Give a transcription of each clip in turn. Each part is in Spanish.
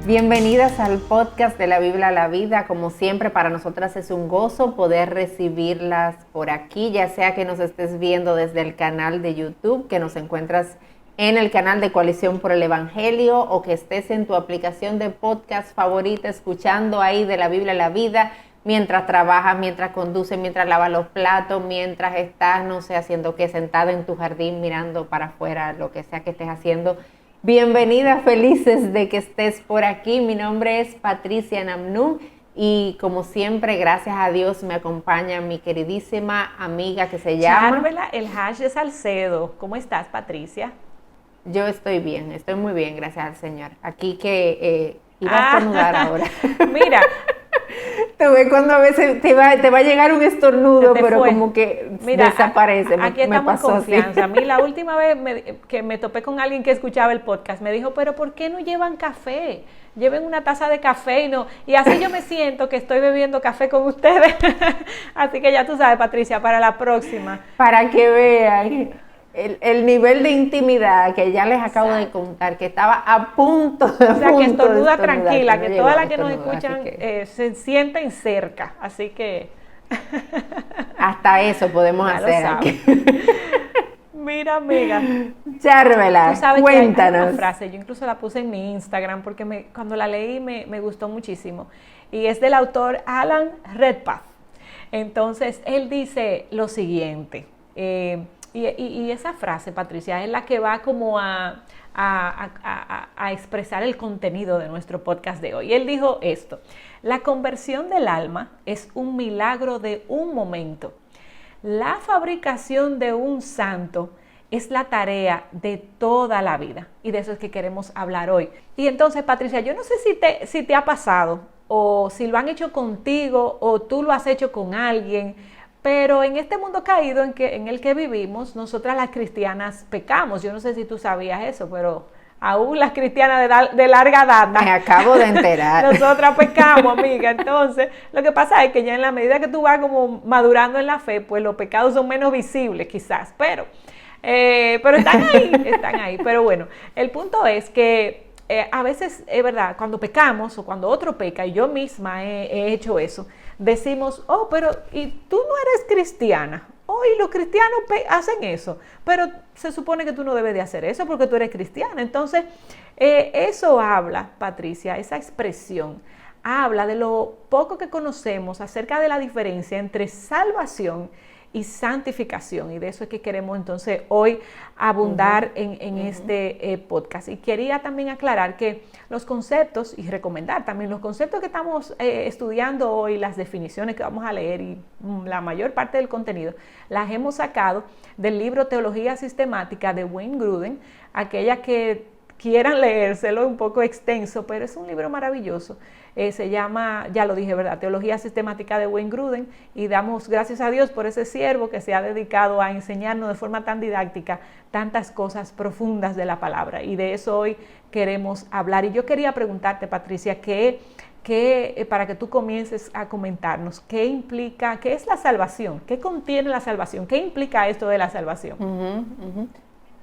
Bienvenidas al podcast de la Biblia a la Vida. Como siempre, para nosotras es un gozo poder recibirlas por aquí, ya sea que nos estés viendo desde el canal de YouTube, que nos encuentras en el canal de Coalición por el Evangelio, o que estés en tu aplicación de podcast favorita, escuchando ahí de la Biblia a la Vida, mientras trabajas, mientras conduces, mientras lavas los platos, mientras estás, no sé, haciendo qué, sentada en tu jardín, mirando para afuera, lo que sea que estés haciendo. Bienvenida, felices de que estés por aquí. Mi nombre es Patricia Namnum y como siempre, gracias a Dios, me acompaña mi queridísima amiga que se llama Charvela El Hash de Salcedo. ¿Cómo estás, Patricia? Yo estoy bien, estoy muy bien, gracias al Señor. Aquí que iba a estornudar ahora. Mira. Tú ves cuando a veces te va a llegar un estornudo, pero fue. como que Mira, desaparece. Aquí estamos en confianza. A mí la última vez que me topé con alguien que escuchaba el podcast, me dijo, pero ¿por qué no llevan café? Lleven una taza de café y así yo me siento que estoy bebiendo café con ustedes. Así que ya tú sabes, Patricia, para la próxima. Para que vean el nivel de intimidad que ya les acabo de contar, que estaba a punto de O sea, que estornuda no tranquila, que todas las que nos estornudar, escuchan que se sienten cerca, así que... hasta eso podemos Ya hacer aquí. Mira, amiga. Charvela, cuéntanos. Que hay una frase, yo incluso la puse en mi Instagram porque cuando la leí me gustó muchísimo. Y es del autor Alan Redpath. Entonces, él dice lo siguiente... Y esa frase, Patricia, es la que va como a expresar el contenido de nuestro podcast de hoy. Él dijo esto: la conversión del alma es un milagro de un momento. La fabricación de un santo es la tarea de toda la vida. Y de eso es que queremos hablar hoy. Y entonces, Patricia, yo no sé si te ha pasado, o si lo han hecho contigo, o tú lo has hecho con alguien. Pero en este mundo caído en el que vivimos, nosotras las cristianas pecamos. Yo no sé si tú sabías eso, pero aún las cristianas de larga data. Me acabo de enterar. Nosotras pecamos, amiga. Entonces, lo que pasa es que ya en la medida que tú vas como madurando en la fe, pues los pecados son menos visibles quizás. Pero están ahí. Pero bueno, el punto es que a veces, es verdad, cuando pecamos o cuando otro peca, y yo misma he hecho eso, decimos, oh, pero y tú no eres cristiana, y los cristianos hacen eso, pero se supone que tú no debes de hacer eso porque tú eres cristiana. Entonces, eso habla, Patricia, esa expresión, habla de lo poco que conocemos acerca de la diferencia entre salvación y santificación, y de eso es que queremos entonces hoy abundar en este podcast. Y quería también aclarar que los conceptos, y recomendar también los conceptos que estamos estudiando hoy, las definiciones que vamos a leer y la mayor parte del contenido, las hemos sacado del libro Teología Sistemática de Wayne Grudem. Aquella que quieran leérselo, un poco extenso, pero es un libro maravilloso. Se llama, ya lo dije, ¿verdad? Teología Sistemática de Wayne Grudem, y damos gracias a Dios por ese siervo que se ha dedicado a enseñarnos de forma tan didáctica tantas cosas profundas de la palabra, y de eso hoy queremos hablar. Y yo quería preguntarte, Patricia, para que tú comiences a comentarnos, ¿qué es la salvación? ¿Qué contiene la salvación? ¿Qué implica esto de la salvación?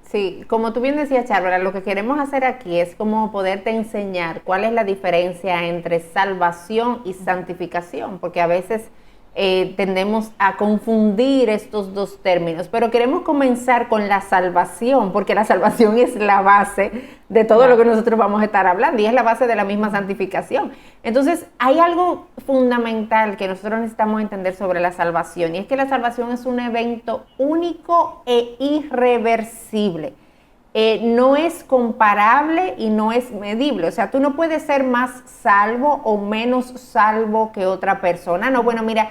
Sí, como tú bien decías, Charvela, lo que queremos hacer aquí es como poderte enseñar cuál es la diferencia entre salvación y santificación, porque a veces tendemos a confundir estos dos términos, pero queremos comenzar con la salvación, porque la salvación es la base de todo lo que nosotros vamos a estar hablando, y es la base de la misma santificación. Entonces, hay algo fundamental que nosotros necesitamos entender sobre la salvación, y es que la salvación es un evento único e irreversible. No es comparable y no es medible. O sea, tú no puedes ser más salvo o menos salvo que otra persona. No, bueno, mira,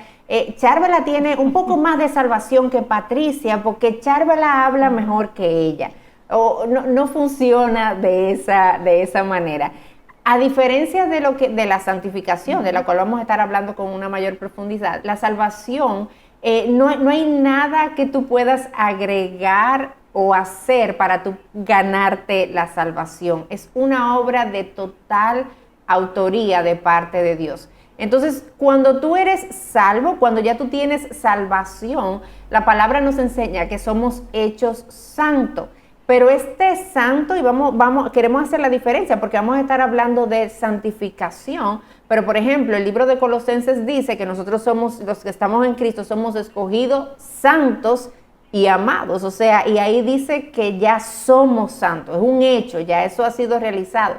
Charvela tiene un poco más de salvación que Patricia porque Charvela habla mejor que ella. O no funciona de esa manera. A diferencia de la santificación, de la cual vamos a estar hablando con una mayor profundidad, la salvación, no hay nada que tú puedas agregar o hacer para tú ganarte la salvación. Es una obra de total autoría de parte de Dios. Entonces, cuando tú eres salvo, cuando ya tú tienes salvación, la palabra nos enseña que somos hechos santos. Pero este santo, y queremos hacer la diferencia porque vamos a estar hablando de santificación, pero por ejemplo, el libro de Colosenses dice que nosotros somos, los que estamos en Cristo, somos escogidos santos y amados, o sea, y ahí dice que ya somos santos, es un hecho, ya eso ha sido realizado.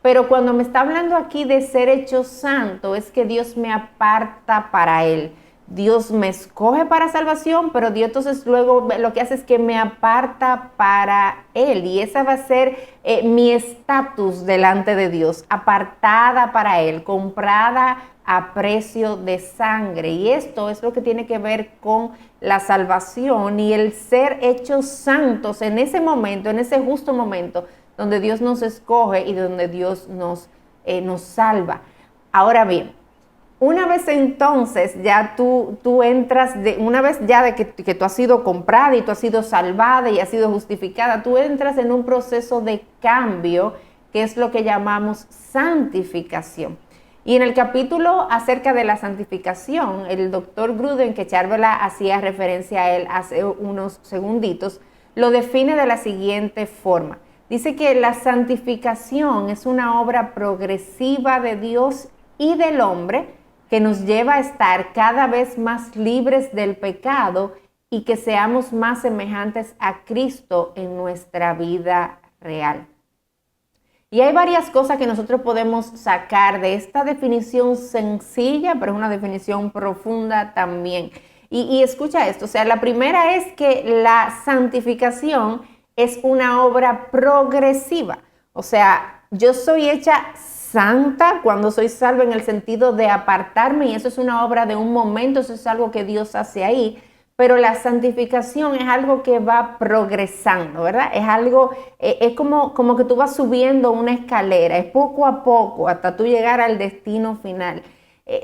Pero cuando me está hablando aquí de ser hecho santo, es que Dios me aparta para Él. Dios me escoge para salvación, pero Dios entonces luego lo que hace es que me aparta para Él. Y esa va a ser mi estatus delante de Dios, apartada para Él, comprada a precio de sangre. Y esto es lo que tiene que ver con la salvación y el ser hechos santos en ese momento, en ese justo momento, donde Dios nos escoge y donde Dios nos salva. Ahora bien, una vez entonces ya tú entras, una vez ya de que tú has sido comprada y tú has sido salvada y has sido justificada, tú entras en un proceso de cambio que es lo que llamamos santificación. Y en el capítulo acerca de la santificación, el doctor Gruden, que Charvela hacía referencia a él hace unos segunditos, lo define de la siguiente forma. Dice que la santificación es una obra progresiva de Dios y del hombre que nos lleva a estar cada vez más libres del pecado y que seamos más semejantes a Cristo en nuestra vida real. Y hay varias cosas que nosotros podemos sacar de esta definición sencilla, pero es una definición profunda también. Y escucha esto, o sea, la primera es que la santificación es una obra progresiva. O sea, yo soy hecha santa cuando soy salva en el sentido de apartarme, y eso es una obra de un momento, eso es algo que Dios hace ahí, pero la santificación es algo que va progresando, ¿verdad? Es algo, es como que tú vas subiendo una escalera, es poco a poco hasta tú llegar al destino final.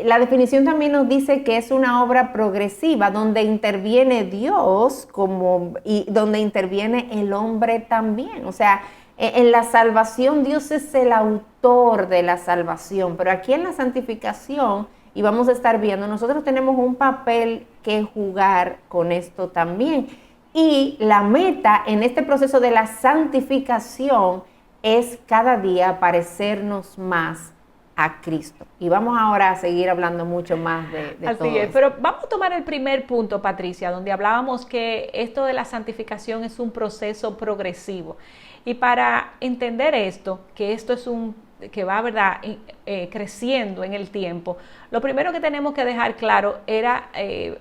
La definición también nos dice que es una obra progresiva donde interviene Dios y donde interviene el hombre también. O sea, en la salvación Dios es el autor de la salvación, pero aquí en la santificación, y vamos a estar viendo, nosotros tenemos un papel que jugar con esto también. Y la meta en este proceso de la santificación es cada día parecernos más a Cristo. Y vamos ahora a seguir hablando mucho más de todo Así es, esto. pero vamos a tomar el primer punto, Patricia, donde hablábamos que esto de la santificación es un proceso progresivo. Y para entender esto, que esto es que va, ¿verdad?, creciendo en el tiempo, lo primero que tenemos que dejar claro era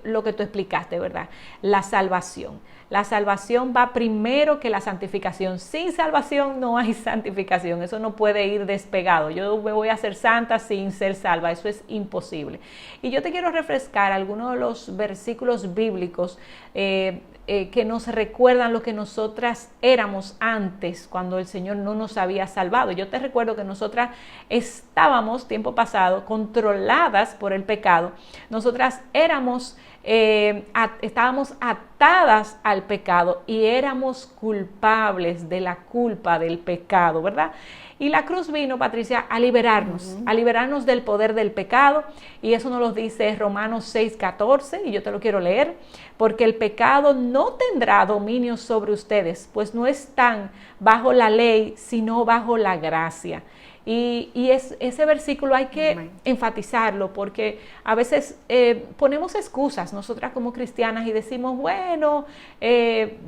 lo que tú explicaste, ¿verdad? La salvación. La salvación va primero que la santificación. Sin salvación no hay santificación. Eso no puede ir despegado. Yo me voy a hacer santa sin ser salva. Eso es imposible. Y yo te quiero refrescar algunos de los versículos bíblicos que nos recuerdan lo que nosotras éramos antes, cuando el Señor no nos había salvado. Yo te recuerdo que nosotras estábamos, tiempo pasado, controladas por el pecado. Nosotras estábamos atadas al pecado y éramos culpables de la culpa del pecado, ¿verdad? Y la cruz vino, Patricia, a liberarnos del poder del pecado, y eso nos lo dice Romanos 6:14, y yo te lo quiero leer: porque el pecado no tendrá dominio sobre ustedes, pues no están bajo la ley, sino bajo la gracia. Y ese versículo hay que enfatizarlo, porque a veces ponemos excusas nosotras como cristianas y decimos, bueno,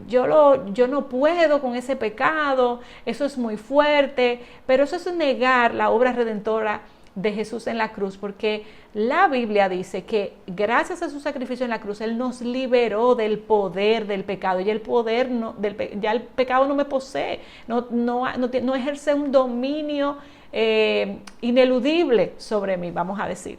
yo no puedo con ese pecado, eso es muy fuerte, pero eso es negar la obra redentora de Jesús en la cruz, porque la Biblia dice que gracias a su sacrificio en la cruz Él nos liberó del poder del pecado, y el poder ya el pecado no me posee, no ejerce un dominio ineludible sobre mí, vamos a decir.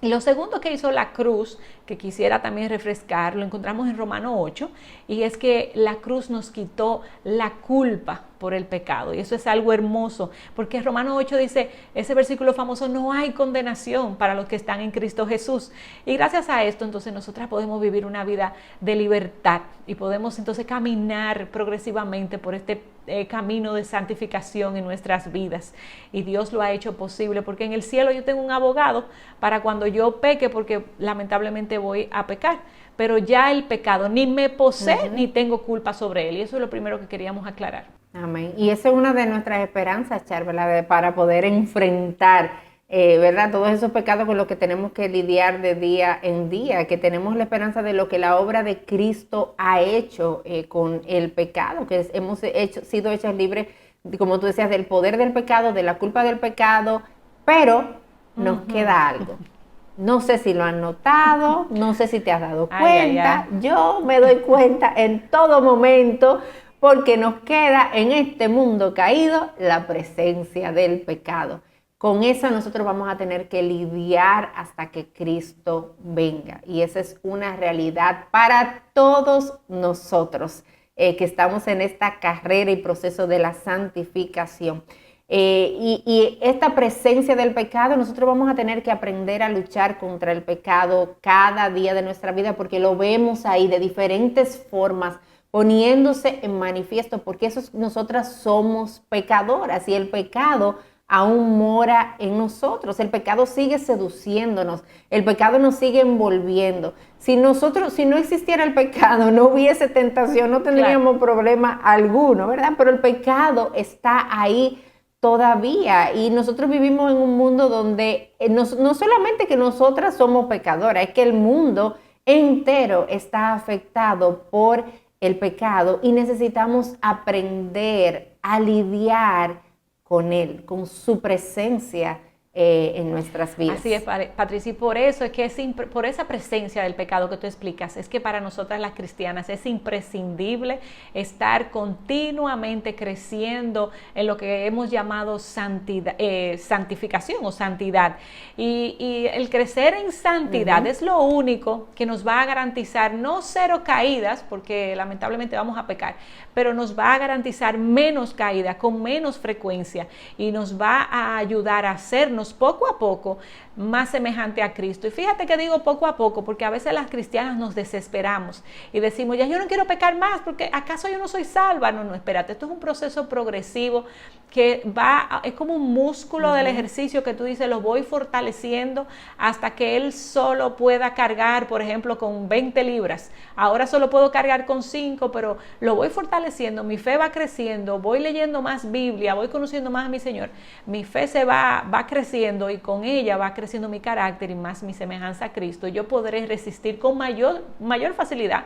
Y lo segundo que hizo la cruz, que quisiera también refrescar, lo encontramos en Romanos 8, y es que la cruz nos quitó la culpa por el pecado. Y eso es algo hermoso, porque Romanos 8 dice, ese versículo famoso, no hay condenación para los que están en Cristo Jesús. Y gracias a esto, entonces, nosotras podemos vivir una vida de libertad y podemos entonces caminar progresivamente por este camino de santificación en nuestras vidas. Y Dios lo ha hecho posible, porque en el cielo yo tengo un abogado para cuando yo peque, porque lamentablemente voy a pecar, pero ya el pecado ni me posee ni tengo culpa sobre él. Y eso es lo primero que queríamos aclarar. Amén. Y esa es una de nuestras esperanzas, Char, ¿verdad? Para poder enfrentar, ¿verdad? Todos esos pecados con los que tenemos que lidiar de día en día, que tenemos la esperanza de lo que la obra de Cristo ha hecho con el pecado, que hemos sido hechas libres, como tú decías, del poder del pecado, de la culpa del pecado, pero nos queda algo. No sé si lo han notado, no sé si te has dado cuenta, yo me doy cuenta en todo momento, porque nos queda en este mundo caído la presencia del pecado. Con eso nosotros vamos a tener que lidiar hasta que Cristo venga. Y esa es una realidad para todos nosotros que estamos en esta carrera y proceso de la santificación. Y esta presencia del pecado, nosotros vamos a tener que aprender a luchar contra el pecado cada día de nuestra vida, porque lo vemos ahí de diferentes formas, poniéndose en manifiesto, porque nosotras somos pecadoras y el pecado aún mora en nosotros. El pecado sigue seduciéndonos, el pecado nos sigue envolviendo. Si no existiera el pecado, no hubiese tentación, no tendríamos problema alguno, ¿verdad? Pero el pecado está ahí todavía, y nosotros vivimos en un mundo donde no solamente que nosotras somos pecadoras, es que el mundo entero está afectado por el pecado y necesitamos aprender a lidiar con él, con su presencia en nuestras vidas. Así es, Patricia, y por eso es que por esa presencia del pecado que tú explicas, es que para nosotras las cristianas es imprescindible estar continuamente creciendo en lo que hemos llamado santificación o santidad. Y el crecer en santidad es lo único que nos va a garantizar no 0 caídas, porque lamentablemente vamos a pecar, pero nos va a garantizar menos caídas, con menos frecuencia, y nos va a ayudar a hacernos poco a poco más semejante a Cristo. Y fíjate que digo poco a poco, porque a veces las cristianas nos desesperamos y decimos, ya yo no quiero pecar más, porque ¿acaso yo no soy salva? No, espérate, esto es un proceso progresivo que es como un músculo del ejercicio que tú dices, lo voy fortaleciendo hasta que él solo pueda cargar, por ejemplo, con 20 libras. Ahora solo puedo cargar con 5, pero lo voy fortaleciendo, mi fe va creciendo, voy leyendo más Biblia, voy conociendo más a mi Señor, mi fe se va creciendo, y con ella va creciendo mi carácter y más mi semejanza a Cristo. Yo podré resistir con mayor facilidad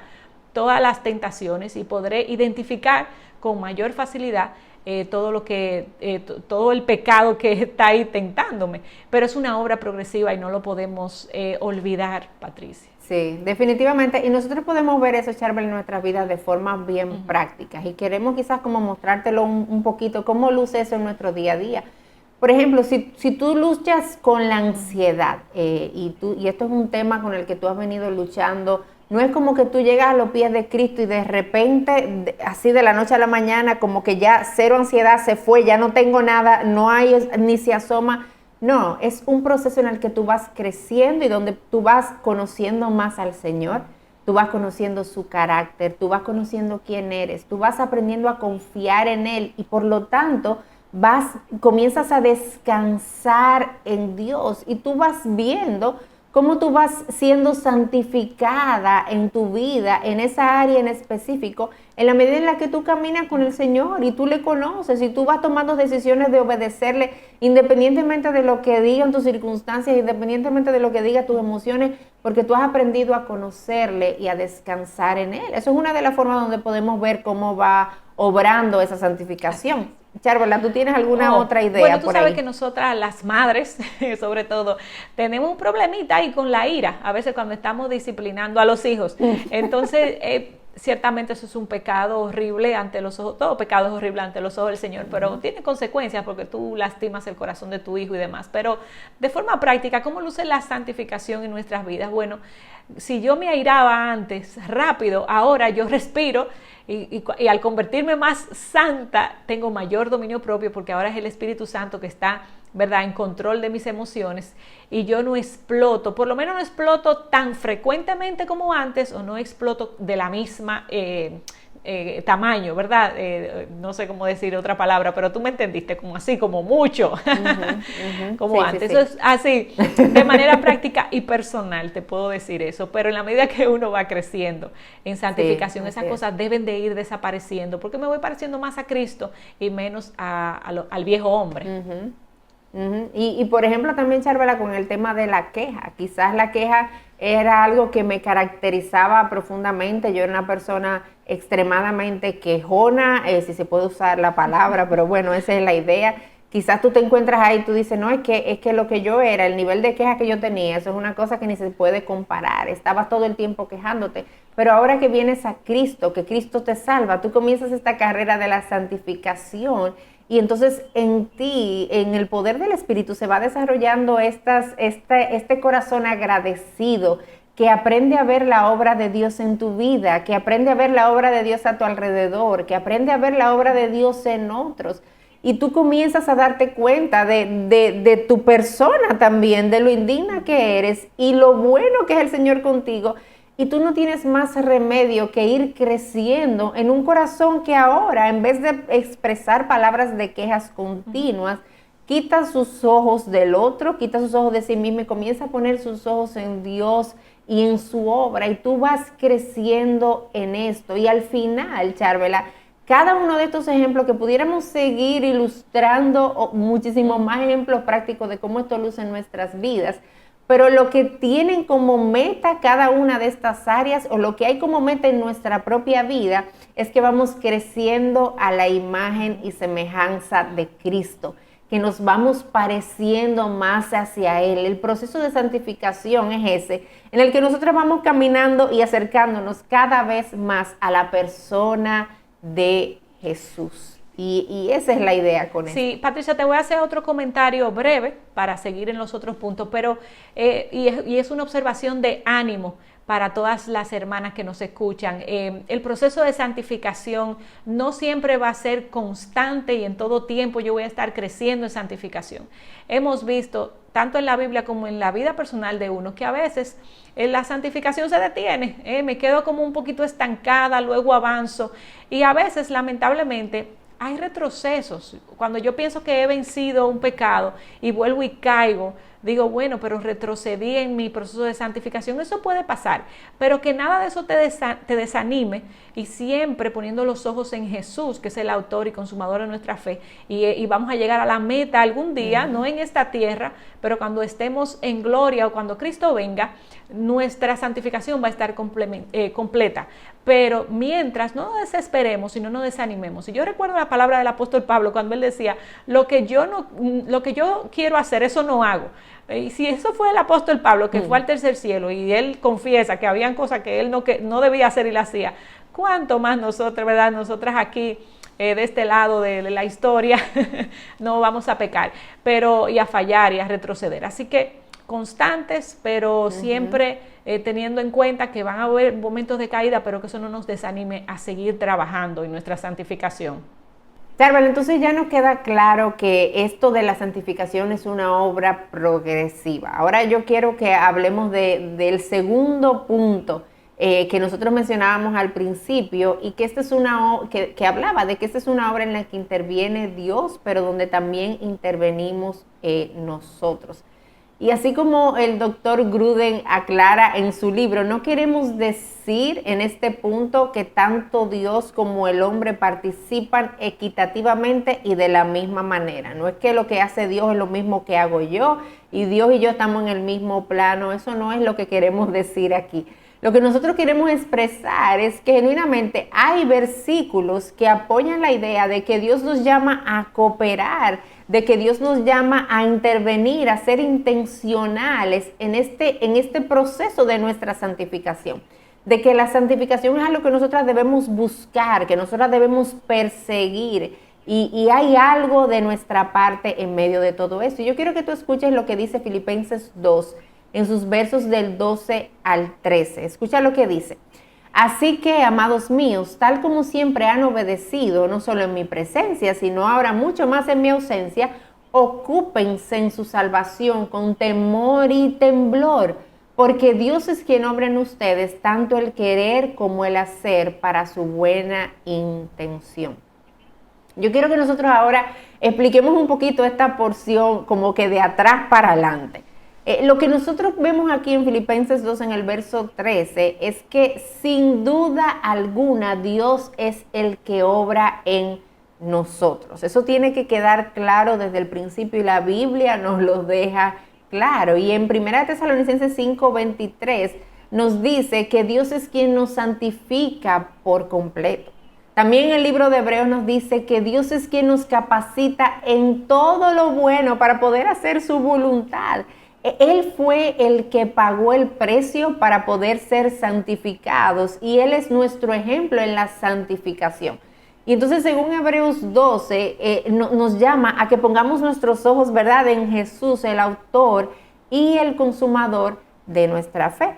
todas las tentaciones y podré identificar con mayor facilidad todo el pecado que está ahí tentándome. Pero es una obra progresiva y no lo podemos olvidar, Patricia. Sí, definitivamente. Y nosotros podemos ver eso, Charbel, en nuestras vidas de formas bien prácticas. Y queremos quizás como mostrártelo un poquito, cómo luce eso en nuestro día a día. Por ejemplo, si tú luchas con la ansiedad, y esto es un tema con el que tú has venido luchando, no es como que tú llegas a los pies de Cristo y de repente, así de la noche a la mañana, como que ya 0 ansiedad, se fue, ya no tengo nada, no hay, ni se asoma. No, es un proceso en el que tú vas creciendo y donde tú vas conociendo más al Señor, tú vas conociendo su carácter, tú vas conociendo quién eres, tú vas aprendiendo a confiar en Él, y por lo tanto comienzas a descansar en Dios, y tú vas viendo cómo tú vas siendo santificada en tu vida, en esa área en específico, en la medida en la que tú caminas con el Señor y tú le conoces y tú vas tomando decisiones de obedecerle, independientemente de lo que digan tus circunstancias, independientemente de lo que digan tus emociones, porque tú has aprendido a conocerle y a descansar en Él. Eso es una de las formas donde podemos ver cómo va obrando esa santificación. Charbola, ¿tú tienes alguna otra idea? Bueno, tú por sabes ahí? Que nosotras, las madres, sobre todo, tenemos un problemita ahí con la ira, a veces cuando estamos disciplinando a los hijos. Entonces, ciertamente eso es un pecado horrible ante los ojos, todo pecado es horrible ante los ojos del Señor, pero tiene consecuencias porque tú lastimas el corazón de tu hijo y demás. Pero de forma práctica, ¿cómo luce la santificación en nuestras vidas? Bueno, si yo me airaba antes rápido, ahora yo respiro y al convertirme más santa, tengo mayor dominio propio porque ahora es el Espíritu Santo que está, ¿verdad?, en control de mis emociones, y yo no exploto, por lo menos no exploto tan frecuentemente como antes, o no exploto de la misma tamaño, ¿verdad? No sé cómo decir otra palabra, pero tú me entendiste, como así, como mucho, como sí, antes. Sí, sí. Eso es así, de manera práctica y personal, te puedo decir eso, pero en la medida que uno va creciendo en santificación, sí, esas cosas deben de ir desapareciendo, porque me voy pareciendo más a Cristo y menos al viejo hombre. Y por ejemplo también, Charvela, con el tema de la queja, quizás la queja era algo que me caracterizaba profundamente. Yo era una persona extremadamente quejona, si se puede usar la palabra, pero bueno, esa es la idea. Quizás tú te encuentras ahí y tú dices, no, es que lo que yo era, el nivel de queja que yo tenía, eso es una cosa que ni se puede comparar, estabas todo el tiempo quejándote, pero ahora que vienes a Cristo, que Cristo te salva, tú comienzas esta carrera de la santificación. Y entonces en ti, en el poder del Espíritu, se va desarrollando este corazón agradecido, que aprende a ver la obra de Dios en tu vida, que aprende a ver la obra de Dios a tu alrededor, que aprende a ver la obra de Dios en otros. Y tú comienzas a darte cuenta de tu persona también, de lo indigna que eres y lo bueno que es el Señor contigo. Y tú no tienes más remedio que ir creciendo en un corazón que ahora, en vez de expresar palabras de quejas continuas, quita sus ojos del otro, quita sus ojos de sí mismo y comienza a poner sus ojos en Dios y en su obra. Y tú vas creciendo en esto. Y al final, Charvela, cada uno de estos ejemplos que pudiéramos seguir ilustrando, muchísimos más ejemplos prácticos de cómo esto luce en nuestras vidas, pero lo que tienen como meta cada una de estas áreas, o lo que hay como meta en nuestra propia vida, es que vamos creciendo a la imagen y semejanza de Cristo, que nos vamos pareciendo más hacia Él. El proceso de santificación es ese, en el que nosotros vamos caminando y acercándonos cada vez más a la persona de Jesús. Y esa es la idea con esto. Sí, Patricia, te voy a hacer otro comentario breve para seguir en los otros puntos, pero y es una observación de ánimo para todas las hermanas que nos escuchan. El proceso de santificación no siempre va a ser constante y en todo tiempo yo voy a estar creciendo en santificación. Hemos visto, tanto en la Biblia como en la vida personal de uno, que a veces la santificación se detiene, me quedo como un poquito estancada, luego avanzo, y a veces, lamentablemente, hay retrocesos. Cuando yo pienso que he vencido un pecado y vuelvo y caigo, digo, bueno, pero retrocedí en mi proceso de santificación. Eso puede pasar, pero que nada de eso te desanime, y siempre poniendo los ojos en Jesús, que es el autor y consumador de nuestra fe, y vamos a llegar a la meta algún día, no en esta tierra, pero cuando estemos en gloria o cuando Cristo venga, nuestra santificación va a estar completa. Pero mientras, no nos desesperemos y no nos desanimemos. Y yo recuerdo la palabra del apóstol Pablo cuando él decía, lo que yo quiero hacer, eso no hago. Y si eso fue el apóstol Pablo, que fue al tercer cielo, y él confiesa que habían cosas que él no debía hacer y las hacía, ¿cuánto más nosotros, verdad? Nosotras aquí, de este lado de la historia, no vamos a pecar, y a fallar y a retroceder. Así que constantes, pero siempre teniendo en cuenta que van a haber momentos de caída, pero que eso no nos desanime a seguir trabajando en nuestra santificación. Charvela, entonces ya nos queda claro que esto de la santificación es una obra progresiva. Ahora yo quiero que hablemos del segundo punto que nosotros mencionábamos al principio, y que esta es que hablaba de que esta es una obra en la que interviene Dios, pero donde también intervenimos nosotros. Y así como el doctor Gruden aclara en su libro, no queremos decir en este punto que tanto Dios como el hombre participan equitativamente y de la misma manera. No es que lo que hace Dios es lo mismo que hago yo y Dios y yo estamos en el mismo plano. Eso no es lo que queremos decir aquí. Lo que nosotros queremos expresar es que genuinamente hay versículos que apoyan la idea de que Dios nos llama a cooperar, de que Dios nos llama a intervenir, a ser intencionales en este proceso de nuestra santificación. de que la santificación es algo que nosotras debemos buscar, que nosotras debemos perseguir, y hay algo de nuestra parte en medio de todo eso. Y yo quiero que tú escuches lo que dice Filipenses 2 en sus versos del 12 al 13. Escucha lo que dice. Así que, amados míos, tal como siempre han obedecido, no solo en mi presencia, sino ahora mucho más en mi ausencia, ocúpense en su salvación con temor y temblor, porque Dios es quien obra en ustedes tanto el querer como el hacer para su buena intención. Yo quiero que nosotros ahora expliquemos un poquito esta porción como que de atrás para adelante. Lo que nosotros vemos aquí en Filipenses 2 en el verso 13 es que sin duda alguna Dios es el que obra en nosotros. Eso tiene que quedar claro desde el principio y la Biblia nos lo deja claro. Y en 1 Tesalonicenses 5:23 nos dice que Dios es quien nos santifica por completo. También el libro de Hebreos nos dice que Dios es quien nos capacita en todo lo bueno para poder hacer su voluntad. Él fue el que pagó el precio para poder ser santificados y Él es nuestro ejemplo en la santificación. Y entonces, según Hebreos 12, nos llama a que pongamos nuestros ojos, ¿verdad?, en Jesús, el autor y el consumador de nuestra fe.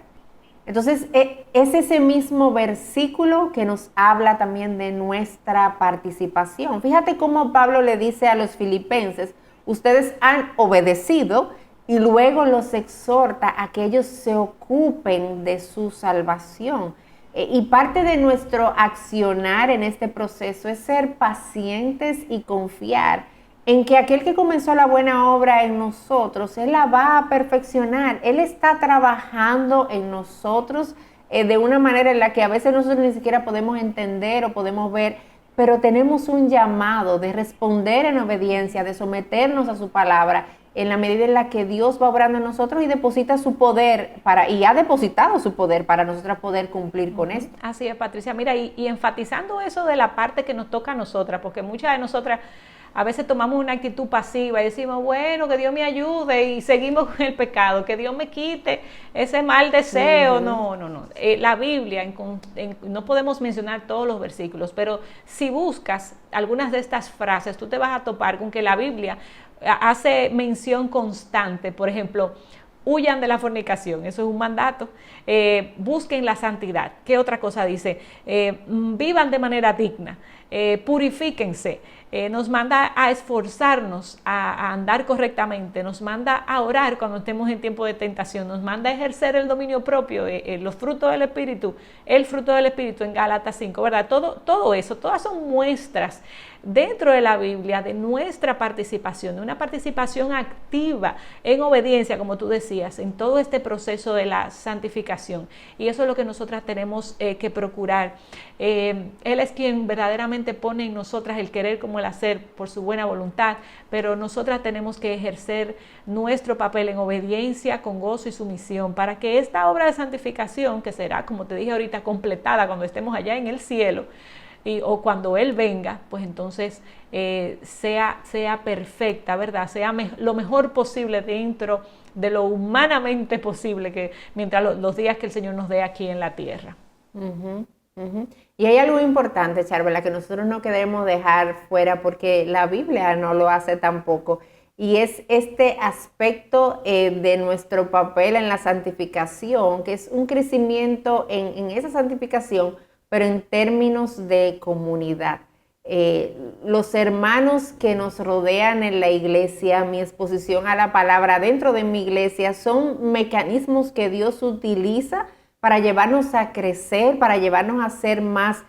Entonces, es ese mismo versículo que nos habla también de nuestra participación. Fíjate cómo Pablo le dice a los filipenses, ustedes han obedecido, y luego los exhorta a que ellos se ocupen de su salvación. Y parte de nuestro accionar en este proceso es ser pacientes y confiar en que aquel que comenzó la buena obra en nosotros, Él la va a perfeccionar. Él está trabajando en nosotros de una manera en la que a veces nosotros ni siquiera podemos entender o podemos ver, pero tenemos un llamado de responder en obediencia, de someternos a su palabra, en la medida en la que Dios va obrando en nosotros y deposita su poder y ha depositado su poder para nosotros poder cumplir con esto. Así es, Patricia. Mira, y enfatizando eso de la parte que nos toca a nosotras, porque muchas de nosotras a veces tomamos una actitud pasiva y decimos, bueno, que Dios me ayude y seguimos con el pecado, que Dios me quite ese mal deseo. No. La Biblia, no podemos mencionar todos los versículos, pero si buscas algunas de estas frases, tú te vas a topar con que la Biblia hace mención constante. Por ejemplo, huyan de la fornicación, eso es un mandato. Busquen la santidad. ¿Qué otra cosa dice? Vivan de manera digna, purifíquense. Nos manda a esforzarnos a andar correctamente, nos manda a orar cuando estemos en tiempo de tentación, nos manda a ejercer el dominio propio, los frutos del Espíritu, el fruto del Espíritu en Gálatas 5, ¿verdad? Todo eso, todas son muestras dentro de la Biblia de nuestra participación, de una participación activa en obediencia, como tú decías, en todo este proceso de la santificación. Y eso es lo que nosotras tenemos que procurar. Él es quien verdaderamente pone en nosotras el querer como el hacer por su buena voluntad, pero nosotras tenemos que ejercer nuestro papel en obediencia con gozo y sumisión para que esta obra de santificación, que será, como te dije ahorita, completada cuando estemos allá en el cielo, o cuando Él venga, pues entonces sea perfecta, ¿verdad? Sea lo mejor posible dentro de lo humanamente posible que mientras los días que el Señor nos dé aquí en la tierra. Y hay algo importante, Charvela, que nosotros no queremos dejar fuera porque la Biblia no lo hace tampoco, y es este aspecto de nuestro papel en la santificación, que es un crecimiento en esa santificación, pero en términos de comunidad. Los hermanos que nos rodean en la iglesia, mi exposición a la palabra dentro de mi iglesia, son mecanismos que Dios utiliza para llevarnos a crecer, para llevarnos a ser más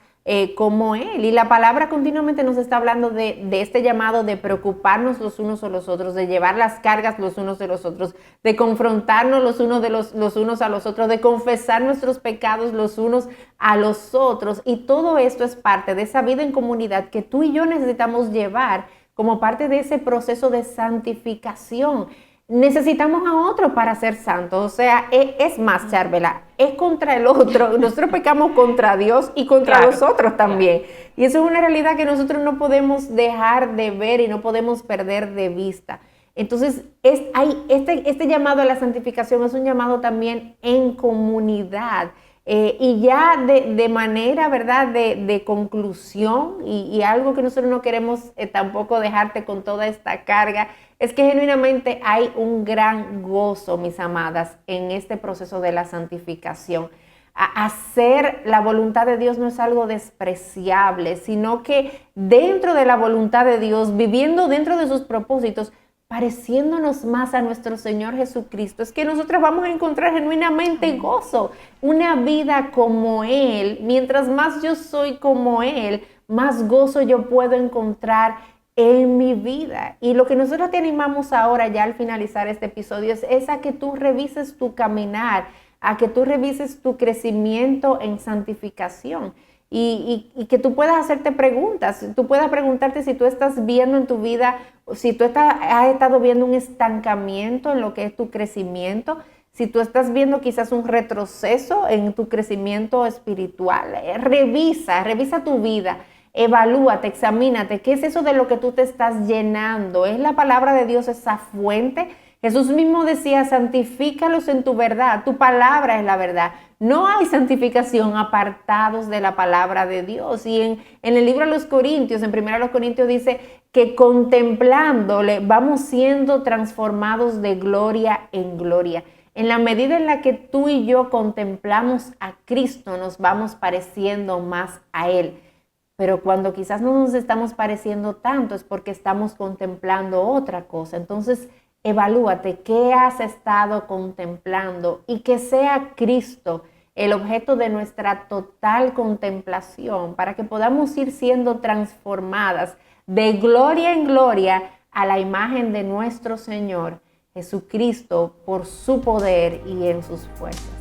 como Él. Y la palabra continuamente nos está hablando de este llamado de preocuparnos los unos o los otros, de llevar las cargas los unos de los otros, de confrontarnos los unos a los otros, de confesar nuestros pecados los unos a los otros. Y todo esto es parte de esa vida en comunidad que tú y yo necesitamos llevar como parte de ese proceso de santificación. Necesitamos a otro para ser santos, o sea, es más, Charvela, es contra el otro. Nosotros pecamos contra Dios y contra los otros también. Y eso es una realidad que nosotros no podemos dejar de ver y no podemos perder de vista. Entonces, este llamado a la santificación es un llamado también en comunidad. Y ya de manera, ¿verdad?, de conclusión, y algo que nosotros no queremos tampoco dejarte con toda esta carga, es que genuinamente hay un gran gozo, mis amadas, en este proceso de la santificación. Hacer la voluntad de Dios no es algo despreciable, sino que dentro de la voluntad de Dios, viviendo dentro de sus propósitos, pareciéndonos más a nuestro Señor Jesucristo, es que nosotros vamos a encontrar genuinamente gozo, una vida como Él. Mientras más yo soy como Él, más gozo yo puedo encontrar en mi vida. Y lo que nosotros te animamos ahora, ya al finalizar este episodio, es a que tú revises tu caminar, a que tú revises tu crecimiento en santificación. Y que tú puedas hacerte preguntas, tú puedas preguntarte si tú estás viendo en tu vida, si tú has estado viendo un estancamiento en lo que es tu crecimiento, si tú estás viendo quizás un retroceso en tu crecimiento espiritual. Revisa tu vida, evalúate, examínate, ¿qué es eso de lo que tú te estás llenando? ¿Es la palabra de Dios esa fuente? Jesús mismo decía, santifícalos en tu verdad, tu palabra es la verdad. No hay santificación apartados de la palabra de Dios. Y en el libro de los Corintios, en 1 Corintios dice que contemplándole vamos siendo transformados de gloria en gloria. En la medida en la que tú y yo contemplamos a Cristo, nos vamos pareciendo más a Él. Pero cuando quizás no nos estamos pareciendo tanto es porque estamos contemplando otra cosa. Entonces, evalúate qué has estado contemplando y que sea Cristo el objeto de nuestra total contemplación para que podamos ir siendo transformadas de gloria en gloria a la imagen de nuestro Señor Jesucristo por su poder y en sus fuerzas.